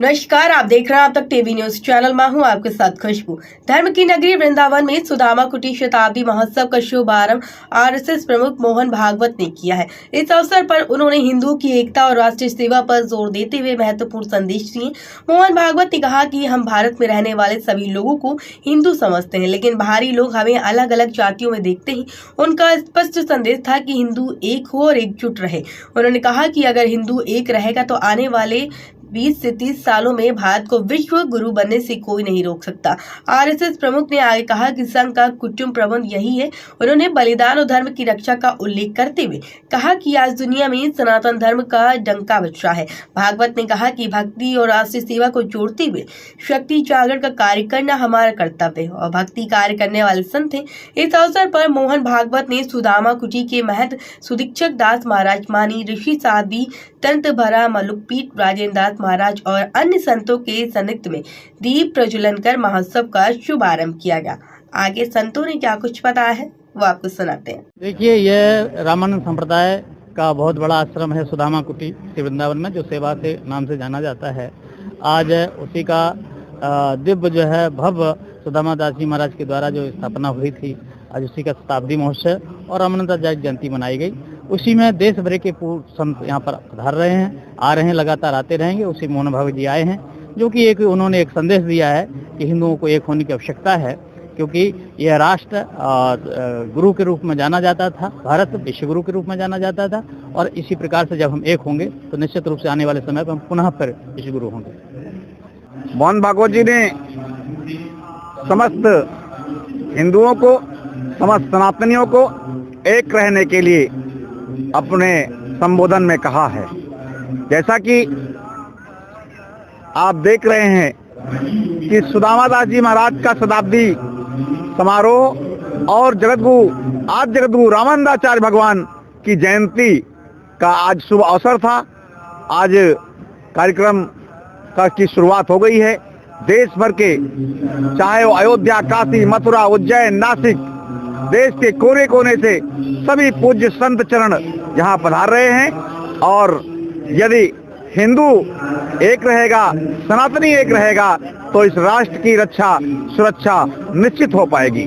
नमस्कार, आप देख रहे हैं आप तक टीवी न्यूज चैनल में हूं आपके साथ खुशबू। धर्म की नगरी वृंदावन में सुदामा कुटी शताब्दी महोत्सव का शुभारंभ आरएसएस प्रमुख मोहन भागवत ने किया है। इस अवसर पर उन्होंने हिंदुओं की एकता और राष्ट्रीय सेवा पर जोर देते हुए महत्वपूर्ण संदेश दिए। मोहन भागवत ने कहा कि हम भारत में रहने वाले सभी लोगों को हिंदू समझते हैं, लेकिन बाहरी लोग हमें अलग अलग जातियों में देखते हैं। उनका स्पष्ट संदेश था कि हिंदू एक हो और एकजुट रहे। उन्होंने कहा कि अगर हिंदू एक रहेगा तो आने वाले 20 से 30 सालों में भारत को विश्व गुरु बनने से कोई नहीं रोक सकता। आरएसएस प्रमुख ने आगे कहा कि संघ का कुटुंब प्रबंध यही है। उन्होंने बलिदान और धर्म की रक्षा का उल्लेख करते हुए कहा कि आज दुनिया में सनातन धर्म का डंका बज रहा है। भागवत ने कहा कि भक्ति और राष्ट्रीय सेवा को जोड़ते हुए शक्ति जागरण का कार्य करना हमारा कर्तव्य है और भक्ति कार्य करने वाले संत हैं। इस अवसर पर मोहन भागवत ने सुदामा कुटी के महंत सुदीक्षक दास महाराज, मानी ऋषि साध्वी तंत्र भरा मलुकपीठ राजेंद्र दास महाराज और अन्य संतों के सानिध्य में दीप प्रज्वलन कर महोत्सव का शुभारंभ किया गया। आगे संतों ने क्या कुछ बताया है वो आपको सुनाते हैं। देखिए, यह रामानंद संप्रदाय का बहुत बड़ा आश्रम है सुदामा कुटी वृंदावन में, जो सेवा के नाम से जाना जाता है। आज उसी का दिव्य जो है भव्य सुदामा दास जी महाराज के द्वारा जो स्थापना हुई थी, आज उसी का शताब्दी महोत्सव और रामानंद जयंती मनाई गई। उसी में देश भर के पूर्व संत यहाँ पर पधार रहे हैं, आ रहे हैं, लगातार आते रहेंगे। उसी मोहन भागवत जी आए हैं, जो कि उन्होंने एक संदेश दिया है कि हिंदुओं को एक होने की आवश्यकता है, क्योंकि यह राष्ट्र गुरु के रूप में जाना जाता था, भारत विश्व गुरु के रूप में जाना जाता था, और इसी प्रकार से जब हम एक होंगे तो निश्चित रूप से आने वाले समय पर हम पुनः फिर विश्व गुरु होंगे। मोहन भागवत जी ने समस्त हिंदुओं को, समस्त सनातनियों को एक रहने के लिए अपने संबोधन में कहा है। जैसा कि आप देख रहे हैं कि सुदामा दास जी महाराज का शताब्दी समारोह और आज जगतगुरु रामानंदाचार्य भगवान की जयंती का आज शुभ अवसर था। आज कार्यक्रम की शुरुआत हो गई है। देश भर के, चाहे वो अयोध्या, काशी, मथुरा, उज्जैन, नासिक, देश के कोने कोने से सभी पूज्य संत चरण यहाँ पधार रहे हैं। और यदि हिंदू एक रहेगा, सनातनी एक रहेगा, तो इस राष्ट्र की रक्षा, सुरक्षा निश्चित हो पाएगी।